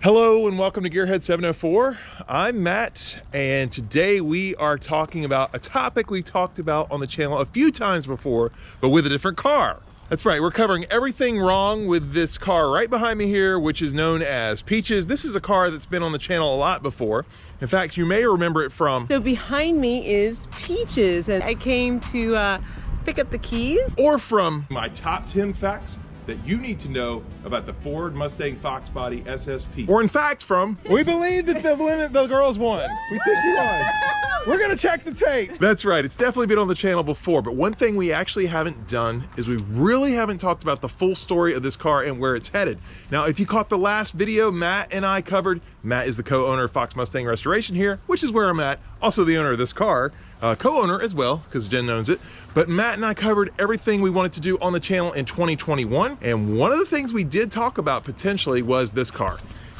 Hello and welcome to Gearhead 704. I'm Matt, and today we are talking about a topic we talked about on the channel a few times before, but with a different car. That's right, we're covering everything wrong with this car right behind me here, which is known as Peaches. This is a car that's been on the channel a lot before. In fact, you may remember it from... So behind me is Peaches, and I came to pick up the keys. Or from my top 10 facts that you need to know about the Ford Mustang FOXBODY SSP. Or in fact from, we believe that the girls won. We think you won. We're gonna check the tape. That's right, it's definitely been on the channel before, but one thing we actually haven't done is we really haven't talked about the full story of this car and where it's headed. Now, if you caught the last video Matt and I covered, Matt is the co-owner of Fox Mustang Restoration here, which is where I'm at, also the owner of this car. Co-owner as well, because Jen owns it. But Matt and I covered everything we wanted to do on the channel in 2021. And one of the things we did talk about potentially was this car.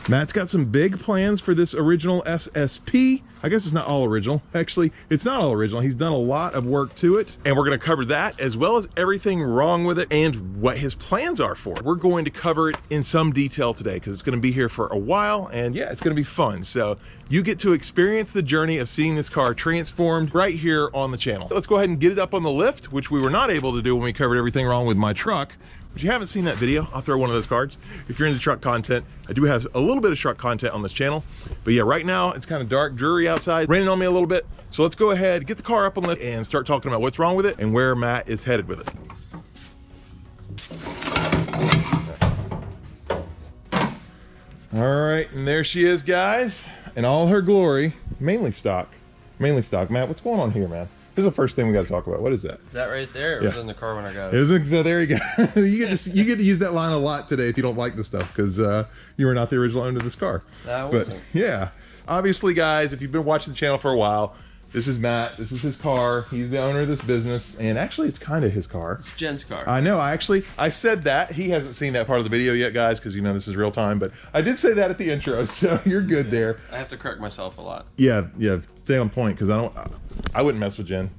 Matt's got some big plans for this original SSP. I guess it's not all original. Actually, it's not all original. He's done a lot of work to it. And we're gonna cover that as well as everything wrong with it and what his plans are for it. We're going to cover it in some detail today because it's gonna be here for a while, and yeah, it's gonna be fun. So you get to experience the journey of seeing this car transformed right here on the channel. Let's go ahead and get it up on the lift, which we were not able to do when we covered everything wrong with my truck. If you haven't seen that video, I'll throw one of those cards. If you're into truck content, I do have a little bit of truck content on this channel. But yeah, right now it's kind of dark, dreary outside, raining on me a little bit. So let's go ahead, get the car up on the lift and start talking about what's wrong with it and where Matt is headed with it. All right, and there she is, guys, in all her glory. Mainly stock. Matt, what's going on here, man? This is the first thing we got to talk about. What is that? That right there? It was in the car when I got it. It was in, so there you go. you get to use that line a lot today if you don't like the stuff, because you were not the original owner of this car. That but wasn't. Yeah, obviously, guys, if you've been watching the channel for a while, this is Matt. This is his car. He's the owner of this business, and actually, it's kind of his car. It's Jen's car. I know. I said that. He hasn't seen that part of the video yet, guys, because you know this is real time. But I did say that at the intro, so you're good there. I have to correct myself a lot. Yeah. Stay on point, because I wouldn't mess with Jen.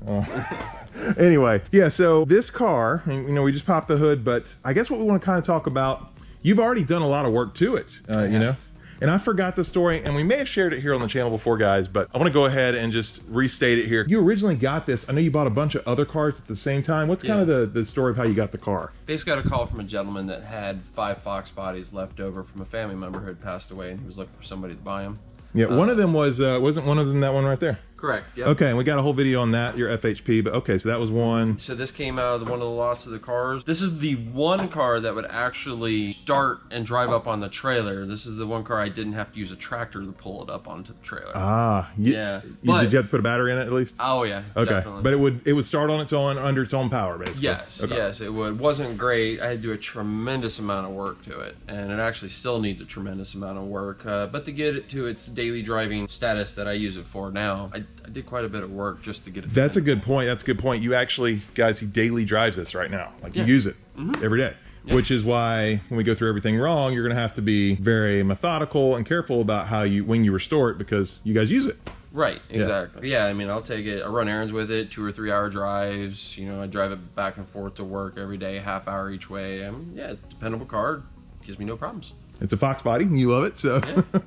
Anyway, yeah. So this car, you know, we just popped the hood, but I guess what we want to kind of talk about. You've already done a lot of work to it, you know. And I forgot the story, and we may have shared it here on the channel before, guys, but I want to go ahead and just restate it here. You originally got this. I know you bought a bunch of other cars at the same time. What's kind of the story of how you got the car? Basically got a call from a gentleman that had 5 FOXBODYs left over from a family member who had passed away, and he was looking for somebody to buy them. Yeah, one of them was, wasn't one of them that one right there? Correct, yep. Okay, and we got a whole video on that, your FHP, but okay, so that was one. So this came out of one of the lots of the cars. This is the one car that would actually start and drive up on the trailer. This is the one car I didn't have to use a tractor to pull it up onto the trailer. Ah, yeah. Did you have to put a battery in it at least? Oh yeah, okay. Definitely. But it would start on its own, under its own power, basically. Yes, okay. Yes, it would. Wasn't great. I had to do a tremendous amount of work to it, and it actually still needs a tremendous amount of work. But to get it to its daily driving status that I use it for now, I did quite a bit of work just to get it. That's a good point. That's a good point. You actually, guys, he daily drives this right now. Like you use it every day. Yeah. Which is why when we go through everything wrong, you're going to have to be very methodical and careful about when you restore it, because you guys use it. Right, exactly. Yeah, I mean, I'll take it, I run errands with it, 2 or 3 hour drives, you know, I drive it back and forth to work every day, half hour each way. I mean, yeah, dependable car, gives me no problems. It's a FOXBODY, and you love it, so. Yeah.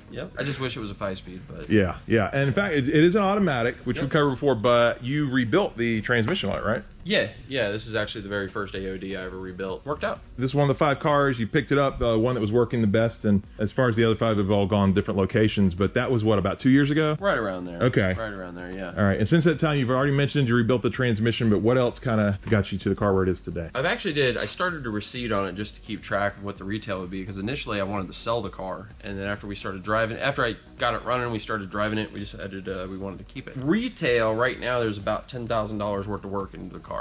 Yep. I just wish it was a 5-speed, but yeah. And in fact, it is an automatic, which we covered before. But you rebuilt the transmission on it, right? Yeah. This is actually the very first AOD I ever rebuilt. Worked out. This is one of the 5 cars. You picked it up, the one that was working the best. And as far as the other 5 have all gone different locations, but that was what, about 2 years ago? Right around there. Okay. Right around there, yeah. All right. And since that time, you've already mentioned you rebuilt the transmission, but what else kind of got you to the car where it is today? I started to receipt on it just to keep track of what the retail would be, because initially I wanted to sell the car, and then after we started driving, after I got it running, we started driving it, we decided we wanted to keep it. Retail right now, there's about $10,000 worth of work into the car.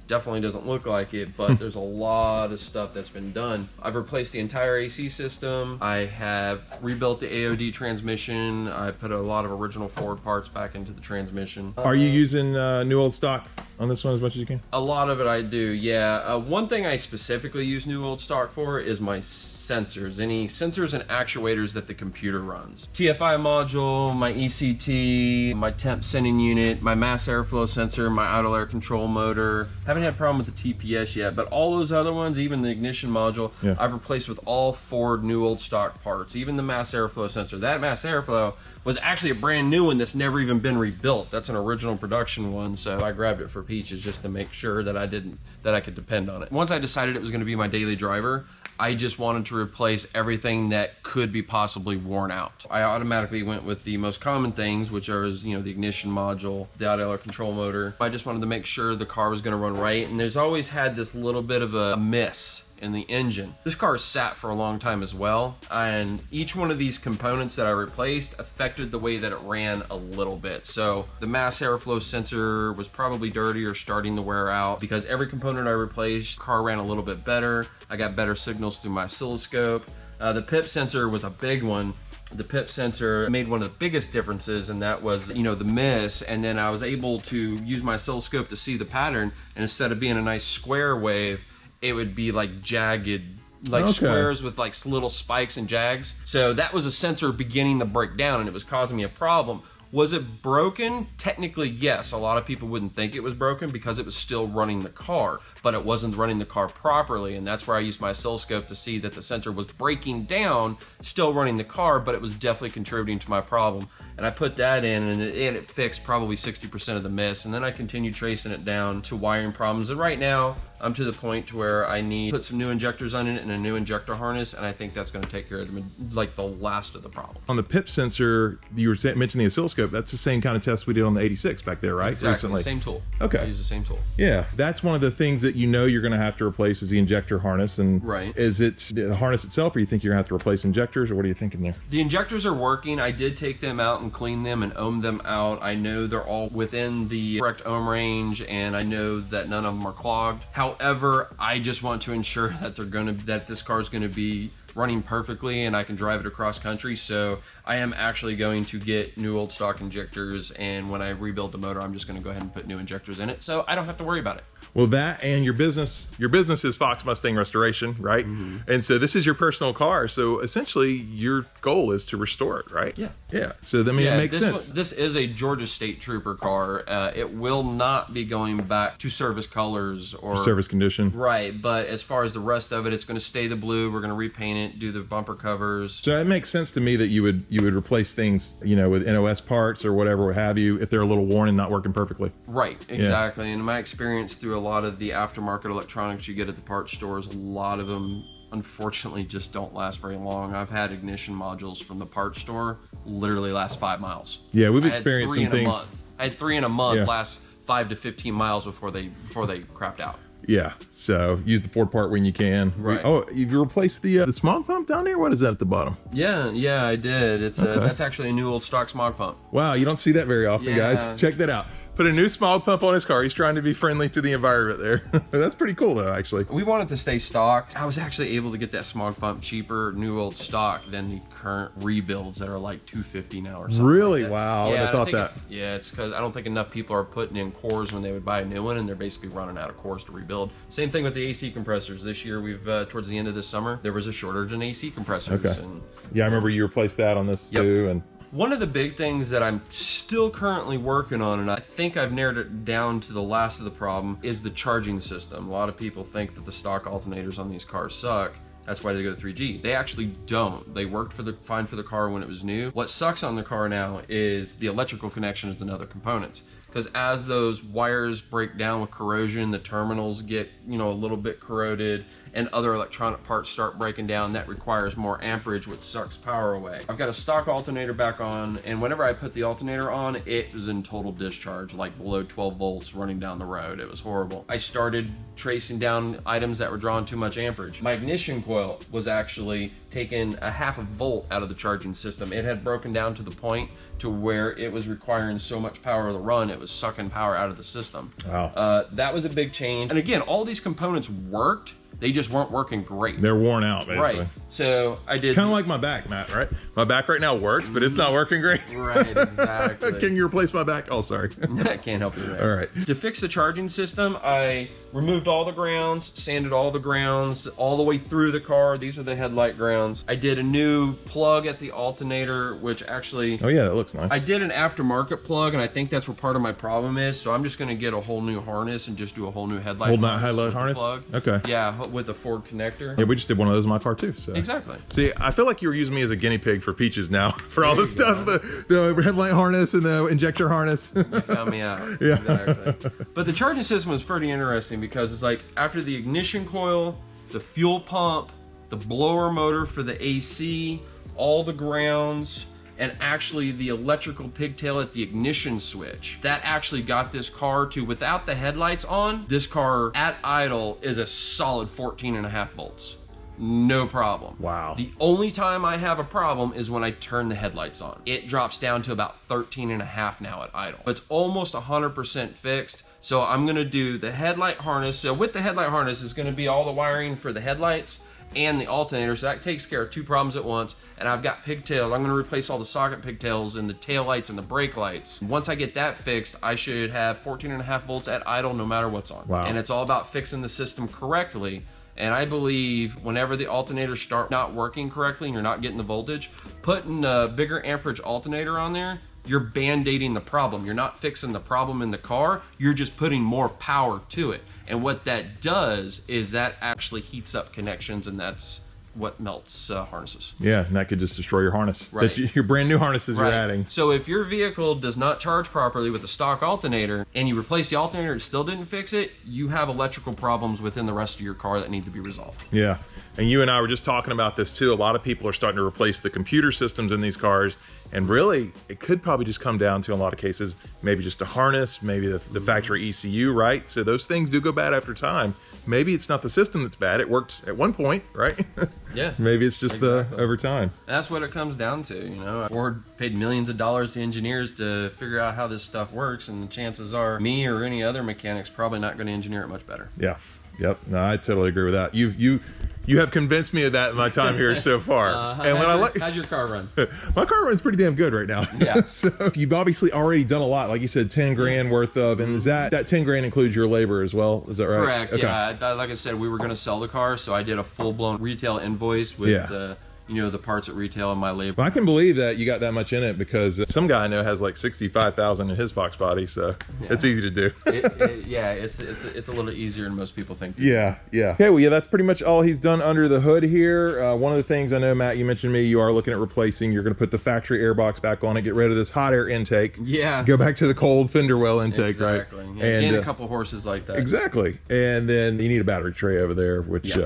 Definitely doesn't look like it, but there's a lot of stuff that's been done. I've replaced the entire AC system. I have rebuilt the AOD transmission. I put a lot of original Ford parts back into the transmission. Are you using new old stock? on this one as much as you can? A lot of it I do, yeah. One thing I specifically use new old stock for is my sensors. Any sensors and actuators that the computer runs. TFI module, my ECT, my temp sending unit, my mass airflow sensor, my idle air control motor. Haven't had a problem with the TPS yet, but all those other ones, even the ignition module, I've replaced with all Ford new old stock parts. Even the mass airflow sensor. That mass airflow was actually a brand new one that's never even been rebuilt. That's an original production one, so I grabbed it for Peaches just to make sure that I could depend on it. Once I decided it was going to be my daily driver, I just wanted to replace everything that could be possibly worn out. I automatically went with the most common things, which are, you know, the ignition module, the idle air control motor. I just wanted to make sure the car was going to run right, and there's always had this little bit of a miss in the engine. This car sat for a long time as well, and each one of these components that I replaced affected the way that it ran a little bit. So the mass airflow sensor was probably dirty or starting to wear out. Because every component I replaced, the car ran a little bit better. I got better signals through my oscilloscope. The PIP sensor was a big one. The PIP sensor made one of the biggest differences, and that was, you know, the miss. And then I was able to use my oscilloscope to see the pattern, and instead of being a nice square wave, it would be like jagged, like squares with like little spikes and jags. So that was a sensor beginning to break down, and it was causing me a problem. Was it broken? Technically, yes. A lot of people wouldn't think it was broken because it was still running the car, but it wasn't running the car properly, and that's where I used my oscilloscope to see that the sensor was breaking down, still running the car, but it was definitely contributing to my problem. And I put that in, and it fixed probably 60% of the miss, and then I continued tracing it down to wiring problems. And right now, I'm to the point to where I need to put some new injectors on it and a new injector harness, and I think that's going to take care of the last of the problem. On the PIP sensor, you were mentioning the oscilloscope. That's the same kind of test we did on the 86 back there, right? Exactly, Recently. Same tool. Okay. I use the same tool. Yeah, that's one of the things that you know you're going to have to replace is the injector harness. And is it the harness itself, or you think you're going to have to replace injectors, or what are you thinking there? The injectors are working. I did take them out and clean them and ohm them out. I know they're all within the correct ohm range, and I know that none of them are clogged. However, I just want to ensure that this car is going to be running perfectly and I can drive it across country. So I am actually going to get new old stock injectors, and when I rebuild the motor, I'm just going to go ahead and put new injectors in it, so I don't have to worry about it. Well, that and your business is Fox Mustang Restoration, right? And so this is your personal car, so essentially your goal is to restore it, right? Yeah. So I mean, it makes sense. This is a Georgia State Trooper car. It will not be going back to service colors or service condition, right? But as far as the rest of it, it's going to stay the blue. We're going to repaint it, do the bumper covers. So it makes sense to me that you would replace things, you know, with NOS parts or whatever, what have you, if they're a little worn and not working perfectly. Right, exactly. And in my experience through a lot of the aftermarket electronics you get at the parts stores, a lot of them unfortunately just don't last very long. I've had ignition modules from the parts store literally last 5 miles. Yeah, we've experienced some things. I had 3 in a month last 5 to 15 miles before they crapped out. Yeah, so use the Ford part when you can. Right. Oh, you replaced the smog pump down there? What is that at the bottom? Yeah, I did. It's that's actually a new old stock smog pump. Wow, you don't see that very often, guys. Check that out. Put a new smog pump on his car. He's trying to be friendly to the environment there. That's pretty cool, though, actually. We wanted to stay stocked. I was actually able to get that smog pump cheaper, new old stock, than the current rebuilds that are like $250 now or something. Really? Like Wow. I thought that. It's because I don't think enough people are putting in cores when they would buy a new one, and they're basically running out of cores to rebuild. Same thing with the AC compressors. This year, we've towards the end of this summer, there was a shortage in AC compressors. Okay. And, yeah, I remember you replaced that on this too. And one of the big things that I'm still currently working on, and I think I've narrowed it down to the last of the problem, is the charging system. A lot of people think that the stock alternators on these cars suck. That's why they go to 3G. They actually don't. They worked fine for the car when it was new. What sucks on the car now is the electrical connections and other components. Because as those wires break down with corrosion, the terminals get, a little bit corroded, and other electronic parts start breaking down. That requires more amperage, which sucks power away. I've got a stock alternator back on, and whenever I put the alternator on, it was in total discharge, like below 12 volts running down the road. It was horrible. I started tracing down items that were drawing too much amperage. My ignition coil was actually taking a half a volt out of the charging system. It had broken down to the point to where it was requiring so much power to run, it was sucking power out of the system. Wow. That was a big change. And again, all these components worked. They just weren't working great. They're worn out, basically. Right. So I did. Kind of like my back, Matt, right? My back right now works, but it's not working great. Right, exactly. Can you replace my back? Oh, sorry. I can't help you there. All right. To fix the charging system, I removed all the grounds, sanded all the grounds all the way through the car. These are the headlight grounds. I did a new plug at the alternator, which actually... Oh yeah, that looks nice. I did an aftermarket plug, and I think that's where part of my problem is. So I'm just going to get a whole new harness and just do a whole new headlight harness. Plug. Okay. Yeah, with the Ford connector. Yeah, we just did one of those in my car too. So. Exactly. See, I feel like you were using me as a guinea pig for Peaches now for all this stuff, the headlight harness and the injector harness. You found me out. Yeah. Exactly. But the charging system was pretty interesting because it's like after the ignition coil, the fuel pump, the blower motor for the AC, all the grounds, and actually the electrical pigtail at the ignition switch. That actually got this car to, without the headlights on, this car at idle is a solid 14.5 volts. No problem. Wow. The only time I have a problem is when I turn the headlights on. It drops down to about 13.5 now at idle. It's almost 100% fixed. So I'm gonna do the headlight harness. So with the headlight harness is gonna be all the wiring for the headlights and the alternator, so that takes care of two problems at once. And I've got pigtails. I'm going to replace all the socket pigtails and the tail lights and the brake lights. Once I get that fixed, I should have 14.5 volts at idle no matter what's on. Wow. And it's all about fixing the system correctly. And I believe whenever the alternators start not working correctly and you're not getting the voltage, putting a bigger amperage alternator on there, you're band-aiding the problem. You're not fixing the problem in the car, you're just putting more power to it. And what that does is that actually heats up connections, and that's what melts harnesses. Yeah, and that could just destroy your harness. Right. Your brand new harnesses Right. you're adding. So if your vehicle does not charge properly with a stock alternator and you replace the alternator and it still didn't fix it, you have electrical problems within the rest of your car that need to be resolved. Yeah, and you and I were just talking about this too. A lot of people are starting to replace the computer systems in these cars, and really, it could probably just come down to, in a lot of cases, maybe just a harness, maybe the factory ECU, right? So those things do go bad after time. Maybe it's not the system that's bad. It worked at one point, right? Yeah. Maybe it's just Exactly. the over time. That's what it comes down to, you know. Ford paid millions of dollars to engineers to figure out how this stuff works, and the chances are me or any other mechanic's probably not going to engineer it much better. Yeah. Yep. No, I totally agree with that. You have convinced me of that in my time here so far. And How's your car run? My car runs pretty damn good right now. Yeah. So you've obviously already done a lot, like you said, 10 grand worth of, and is that 10 grand includes your labor as well? Is that right? Correct. Okay. Yeah. Like I said, we were going to sell the car, so I did a full-blown retail invoice with the parts at retail and my labor. Well, I can believe that you got that much in it because some guy I know has like 65,000 in his FOXBODY, so it's easy to do. It's a little easier than most people think. Yeah. Okay, well, yeah, that's pretty much all he's done under the hood here. One of the things I know, Matt, you mentioned to me, you are looking at replacing. You're going to put the factory air box back on it, get rid of this hot air intake. Yeah. Go back to the cold fender well intake, Exactly. right? Yeah, and a couple horses like that. Exactly. And then you need a battery tray over there, which,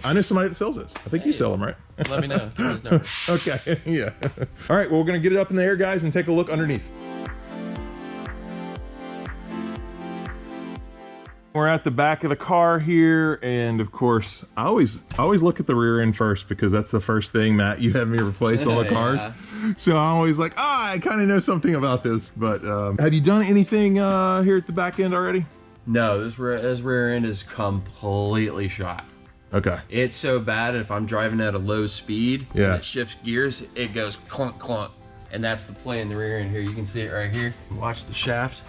I know somebody that sells this. I think you sell them, right? Let me know. Give me his number. Okay, yeah. All right, well, we're going to get it up in the air, guys, and take a look underneath. We're at the back of the car here, and of course, I always look at the rear end first because that's the first thing, Matt, you had me replace all the cars. So I'm always like, I kind of know something about this. But have you done anything here at the back end already? No, this rear end is completely shot. Okay. It's so bad if I'm driving at a low speed and it shifts gears, it goes clunk clunk. And that's the play in the rear end here. You can see it right here. Watch the shaft.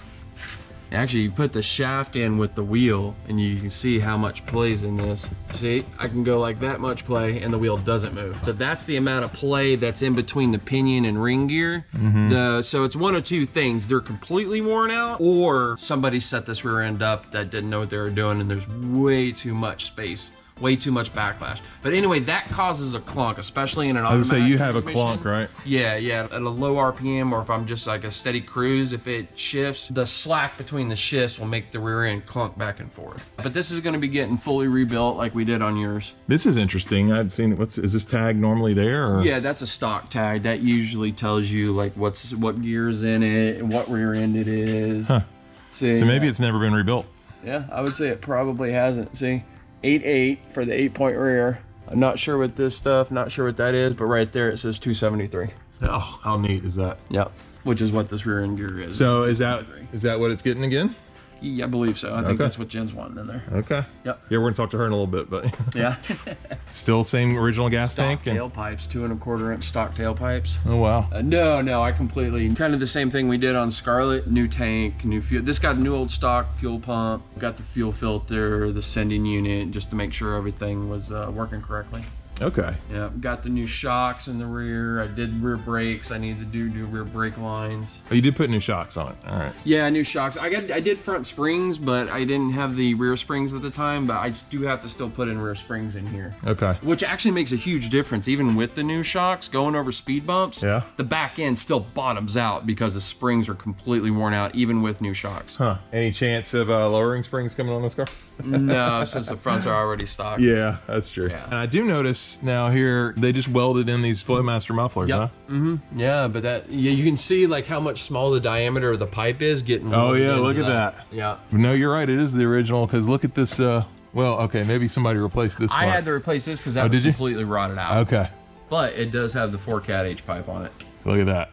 Actually, you put the shaft in with the wheel and you can see how much plays in this. See, I can go like that much play and the wheel doesn't move. So that's the amount of play that's in between the pinion and ring gear. So it's one of two things. They're completely worn out, or somebody set this rear end up that didn't know what they were doing and there's way too much space. Way too much backlash. But anyway, that causes a clunk, especially in an automatic. I was gonna say, you have a transmission. clunk, right? Yeah. At a low RPM, or if I'm just like a steady cruise, if it shifts, the slack between the shifts will make the rear end clunk back and forth. But this is gonna be getting fully rebuilt like we did on yours. This is interesting. I'd seen, is this tag normally there? Or? Yeah, that's a stock tag. That usually tells you like what gear's in it and what rear end it is. Huh. See, So maybe it's never been rebuilt. Yeah, I would say it probably hasn't. See, 8.8 for the 8-point rear. I'm not sure what this stuff, not sure what that is, but right there it says 273. Oh, how neat is that? Yep, which is what this rear end gear is. So is that what it's getting again? Yeah, I believe so. I think that's what Jen's wanting in there. Okay. Yep. Yeah, we're gonna talk to her in a little bit, but Yeah. still same original gas Stock tank. tailpipes, 2 1/4 inch stock tailpipes. Oh wow. No, I completely kind of the same thing we did on Scarlet. New tank, new fuel. This got a new old stock fuel pump. Got the fuel filter, the sending unit, just to make sure everything was working correctly. Okay. Yeah, got the new shocks in the rear. I did rear brakes. I need to do new rear brake lines. Oh, you did put new shocks on it. All right. Yeah, new shocks. I did front springs, but I didn't have the rear springs at the time. But I do have to still put in rear springs in here. Okay. Which actually makes a huge difference, even with the new shocks going over speed bumps. Yeah. The back end still bottoms out because the springs are completely worn out, even with new shocks. Huh. Any chance of lowering springs coming on this car? No, since the fronts are already stock. Yeah, that's true. Yeah. And I do notice now here they just welded in these Flowmaster mufflers, Yep. huh? Mm-hmm. Yeah, but you can see like how much smaller the diameter of the pipe is getting. Oh welded yeah, into look at that. Yeah. No, you're right. It is the original because look at this. Well, okay, maybe somebody replaced this part. I had to replace this because that was did you? completely rotted out. Okay. But it does have the 4-cat H pipe on it. Look at that.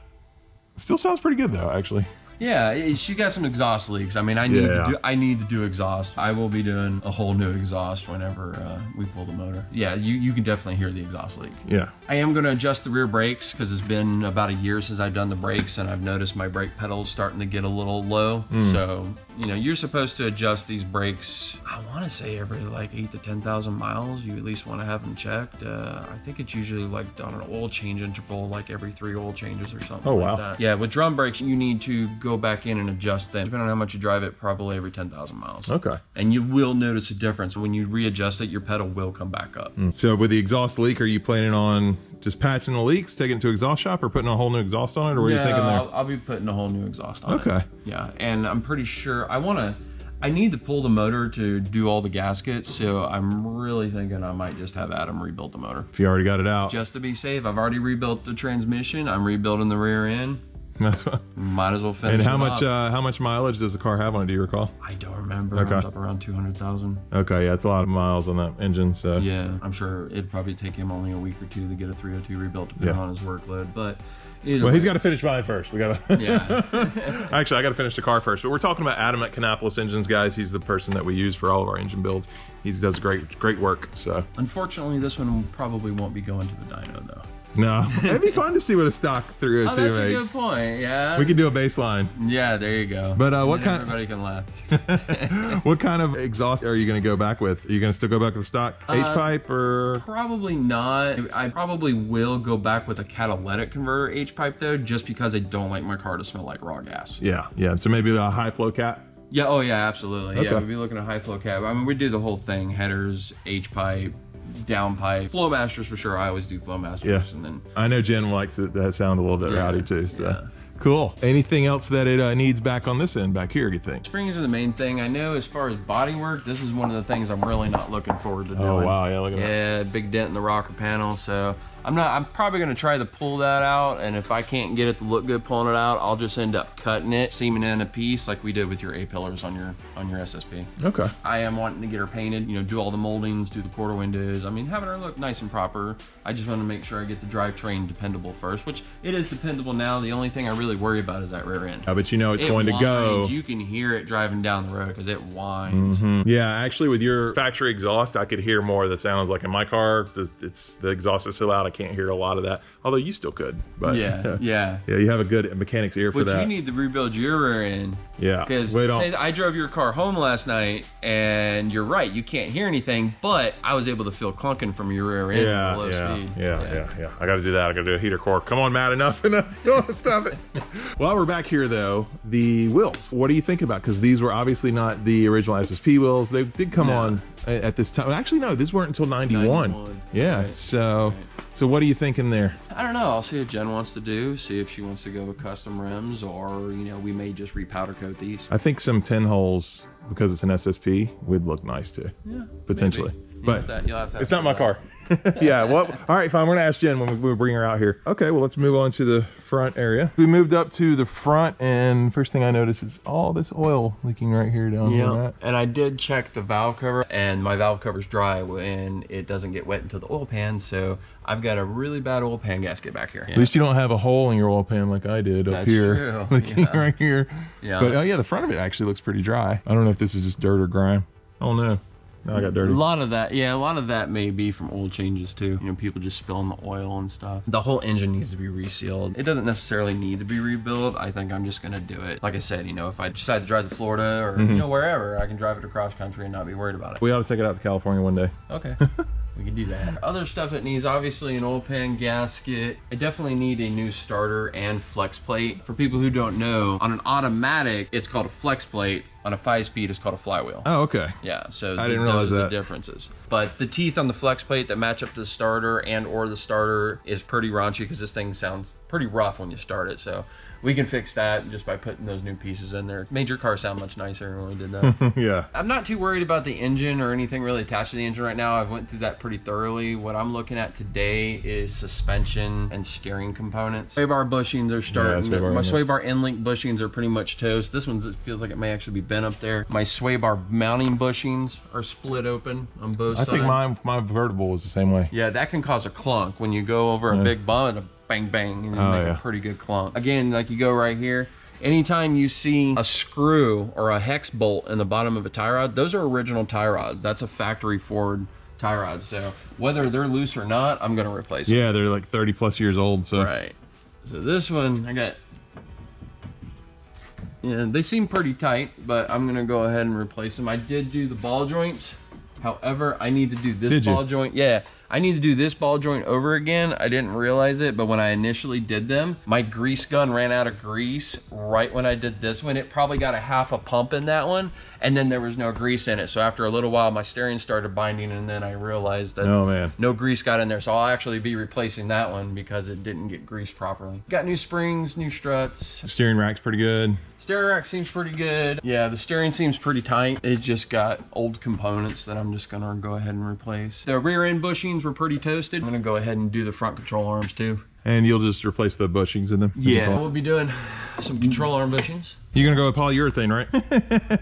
Still sounds pretty good though, actually. Yeah, she's got some exhaust leaks. I mean, I need to do exhaust. I will be doing a whole new exhaust whenever we pull the motor. Yeah, you can definitely hear the exhaust leak. Yeah. I am going to adjust the rear brakes because it's been about a year since I've done the brakes, and I've noticed my brake pedals starting to get a little low. So, you know, you're supposed to adjust these brakes, I want to say every like 8 to 10,000 miles. You at least want to have them checked. I think it's usually like on an oil change interval, like every 3 oil changes or something like that. Yeah, with drum brakes, you need to go back in and adjust them. Depending on how much you drive it, probably every 10,000 miles. Okay. And you will notice a difference. When you readjust it, your pedal will come back up. So with the exhaust leak, are you planning on just patching the leaks, taking it to exhaust shop, or putting a whole new exhaust on it, or what are you thinking there? I'll be putting a whole new exhaust on it. Okay. Yeah, and I'm pretty sure I need to pull the motor to do all the gaskets, so I'm really thinking I might just have Adam rebuild the motor. If you already got it out. Just to be safe, I've already rebuilt the transmission. I'm rebuilding the rear end. That's what. Might as well finish. And how much mileage does the car have on it? Do you recall? I don't remember. Okay. It's up around 200,000. Okay, yeah, it's a lot of miles on that engine. So Yeah, I'm sure it'd probably take him only a week or 2 to get a 302 rebuilt, depending on his workload. But well, he's got to finish mine first. We got to. Yeah. Actually, I got to finish the car first. But we're talking about Adam at Canapolis Engines, guys. He's the person that we use for all of our engine builds. He does great work. So Unfortunately, this one probably won't be going to the dyno though. no, it'd be fun to see what a stock 302 Oh, that's makes. a good point. Yeah. We could do a baseline. Yeah, there you go. But what And kind? Everybody can laugh. What kind of exhaust are you going to go back with? Are you going to still go back with stock H-pipe or? Probably not. I probably will go back with a catalytic converter H-pipe though, just because I don't like my car to smell like raw gas. Yeah. So maybe a high flow cap. Yeah. Oh yeah, absolutely. Okay. Yeah, we'd be looking at high flow cab. I mean, we do the whole thing: headers, H-pipe, downpipe, Flowmasters for sure. I always do Flowmasters. Yeah. And then I know Jen likes it. That sound a little bit rowdy too. So. Yeah. Cool. Anything else that it needs back on this end back here, you think? Springs are the main thing. I know as far as body work, this is one of the things I'm really not looking forward to doing. Oh wow, yeah, look at that. Yeah, big dent in the rocker panel. So I'm probably gonna try to pull that out, and if I can't get it to look good pulling it out, I'll just end up cutting it, seaming it in a piece like we did with your A-pillars on your SSP. Okay. I am wanting to get her painted, you know, do all the moldings, do the quarter windows. I mean, having her look nice and proper. I just want to make sure I get the drivetrain dependable first, which it is dependable now. The only thing I really worry about is that rear end. But you know it's going to go. Whines. You can hear it driving down the road because it whines. Yeah, actually with your factory exhaust, I could hear more of the sounds. Like in my car, the exhaust is so loud I can't hear a lot of that. Although you still could. But yeah, you have a good mechanic's ear for that. But you need to rebuild your rear end. Yeah. Because say I drove your car home last night, and you're right, you can't hear anything, but I was able to feel clunking from your rear end at low speed. Yeah. I got to do that. I got to do a heater core. Come on, Matt, enough. Stop it. While we're back here, though, the wheels. What are you thinking about? Because these were obviously not the original SSP wheels. They did come on at this time. Actually, no, these weren't until 91. Yeah. Right. So what are you thinking there? I don't know. I'll see what Jen wants to do. See if she wants to go with custom rims, or we may just repowder coat these. I think some 10 holes, because it's an SSP, would look nice too. Yeah, potentially. But you'll have to it's not my car. Yeah, well, all right, fine. We're gonna ask Jen when we bring her out here. Okay, well, let's move on to the front area. We moved up to the front, and first thing I notice is all this oil leaking right here down here. And I did check the valve cover, and my valve cover's dry and it doesn't get wet into the oil pan, so I've got a really bad oil pan gasket back here. At least you don't have a hole in your oil pan like I did up That's here. true. Like Yeah. right here. Yeah. But oh yeah, the front of it actually looks pretty dry. I don't know if this is just dirt or grime. Oh no. Now I got dirty. A lot of that may be from oil changes too. You know, people just spilling the oil and stuff. The whole engine needs to be resealed. It doesn't necessarily need to be rebuilt. I think I'm just gonna do it. Like I said, you know, if I decide to drive to Florida or you know, wherever, I can drive it across country and not be worried about it. We ought to take it out to California one day. Okay. We can do that. Other stuff that needs, obviously an oil pan gasket. I definitely need a new starter and flex plate. For people who don't know, on an automatic, it's called a flex plate. On a 5-speed, it's called a flywheel. Oh, okay. Yeah, so I didn't realize those are that. the differences. But the teeth on the flex plate that match up to the starter and or the starter is pretty raunchy because this thing sounds pretty rough when you start it. So we can fix that just by putting those new pieces in there. Made your car sound much nicer when we did that. Yeah. I'm not too worried about the engine or anything really attached to the engine right now. I've went through that pretty thoroughly. What I'm looking at today is suspension and steering components. Sway bar bushings are starting. My sway bar end link bushings are pretty much toast. This one feels like it may actually be bent up there. My sway bar mounting bushings are split open on both sides. I think my vertible was the same way. Yeah, that can cause a clunk when you go over a big bump. Bang bang, and make a pretty good clunk. Again, like you go right here, anytime you see a screw or a hex bolt in the bottom of a tie rod, those are original tie rods. That's a factory Ford tie rod. So whether they're loose or not, I'm gonna replace them. Yeah, they're like 30 plus years old. So Right. So this one, I got, yeah, they seem pretty tight, but I'm gonna go ahead and replace them. I did do the ball joints. However, I need to do this ball joint. Yeah, I need to do this ball joint over again. I didn't realize it, but when I initially did them, my grease gun ran out of grease right when I did this one. It probably got a half a pump in that one, and then there was no grease in it. So after a little while, my steering started binding, and then I realized that no grease got in there. So I'll actually be replacing that one because it didn't get greased properly. Got new springs, new struts. the steering rack's pretty good. Steering rack seems pretty good. Yeah, the steering seems pretty tight. It just got old components that I'm just gonna go ahead and replace. The rear end bushings were pretty toasted. I'm gonna go ahead and do the front control arms too. And you'll just replace the bushings in them? Yeah, we'll be doing some control arm bushings. You're gonna go with polyurethane, right?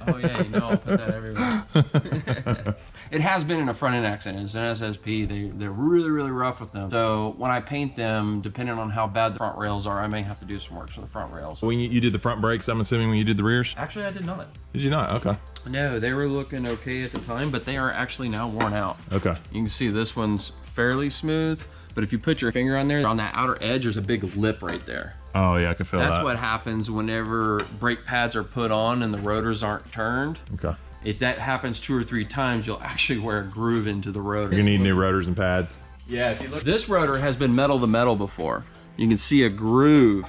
Oh yeah, you know I'll put that everywhere. It has been in a front end accident. It's an SSP. They're really, really rough with them. So when I paint them, depending on how bad the front rails are, I may have to do some work to the front rails. When you did the front brakes, I'm assuming when you did the rears? Actually, I did not. Did you not? Okay. No, they were looking okay at the time, but they are actually now worn out. Okay. You can see this one's fairly smooth, but if you put your finger on there, on that outer edge, there's a big lip right there. Oh yeah, I can feel that. That's what happens whenever brake pads are put on and the rotors aren't turned. Okay. If that happens 2 or 3 times, you'll actually wear a groove into the rotor. You're gonna need new rotors and pads. Yeah, if you look, this rotor has been metal to metal before. You can see a groove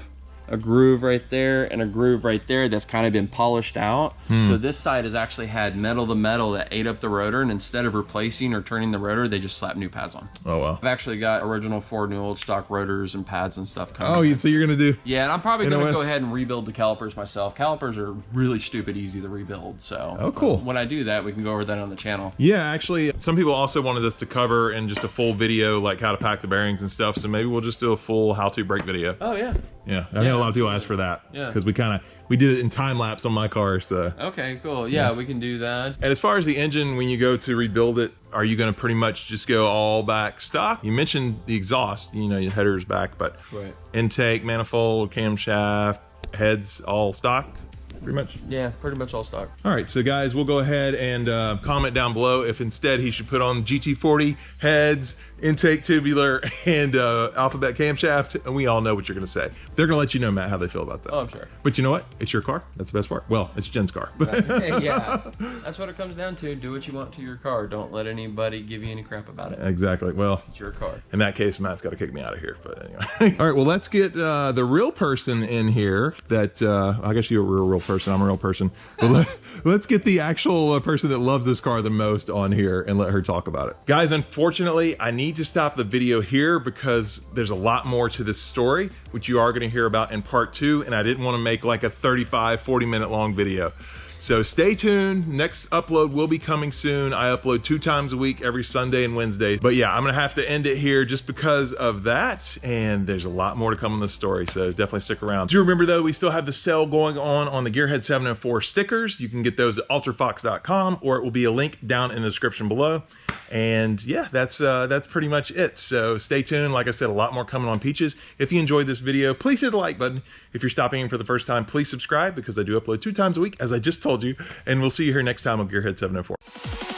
right there and a groove right there that's kind of been polished out. So this side has actually had metal to metal that ate up the rotor, and instead of replacing or turning the rotor, they just slapped new pads on. Oh wow. I've actually got original Ford new old stock rotors and pads and stuff coming. Oh, so you're gonna do? Yeah, and I'm probably gonna go ahead and rebuild the calipers myself. Calipers are really stupid easy to rebuild, so. Oh, cool. When I do that, we can go over that on the channel. Yeah, actually, some people also wanted us to cover in just a full video, like how to pack the bearings and stuff. So maybe we'll just do a full how-to brake video. Oh yeah. Yeah, I had a lot of people ask for that. Yeah. Because we did it in time lapse on my car, so. Okay, cool. Yeah, we can do that. And as far as the engine, when you go to rebuild it, are you going to pretty much just go all back stock? You mentioned the exhaust, you know, your header's back, but intake, manifold, camshaft, heads, all stock? Pretty much? Yeah, pretty much all stock. All right, so guys, we'll go ahead and comment down below if instead he should put on GT40 heads, intake tubular, and alphabet camshaft, and we all know what you're gonna say. They're gonna let you know, Matt, how they feel about that. Oh, I'm sure. But you know what? It's your car. That's the best part. Well, it's Jen's car. Yeah, that's what it comes down to. Do what you want to your car. Don't let anybody give you any crap about it. Exactly. Well, it's your car. In that case, Matt's got to kick me out of here. But anyway. All right, well, let's get the real person in here. That I guess you're a real person. I'm a real person. But let's get the actual person that loves this car the most on here and let her talk about it. Guys, unfortunately, I need to stop the video here because there's a lot more to this story, which you are going to hear about in part 2. And I didn't want to make like a 35, 40-minute long video. So stay tuned. Next upload will be coming soon. I upload 2 times a week, every Sunday and Wednesday. But yeah, I'm gonna have to end it here just because of that. And there's a lot more to come in this story, so definitely stick around. Do remember though, we still have the sale going on the Gearhead 704 stickers. You can get those at ultrafox.com, or it will be a link down in the description below. And yeah, that's pretty much it. So stay tuned. Like I said, a lot more coming on Peaches. If you enjoyed this video, please hit the like button. If you're stopping in for the first time, please subscribe, because I do upload 2 times a week, as I just told you. And we'll see you here next time on Gearhead 704.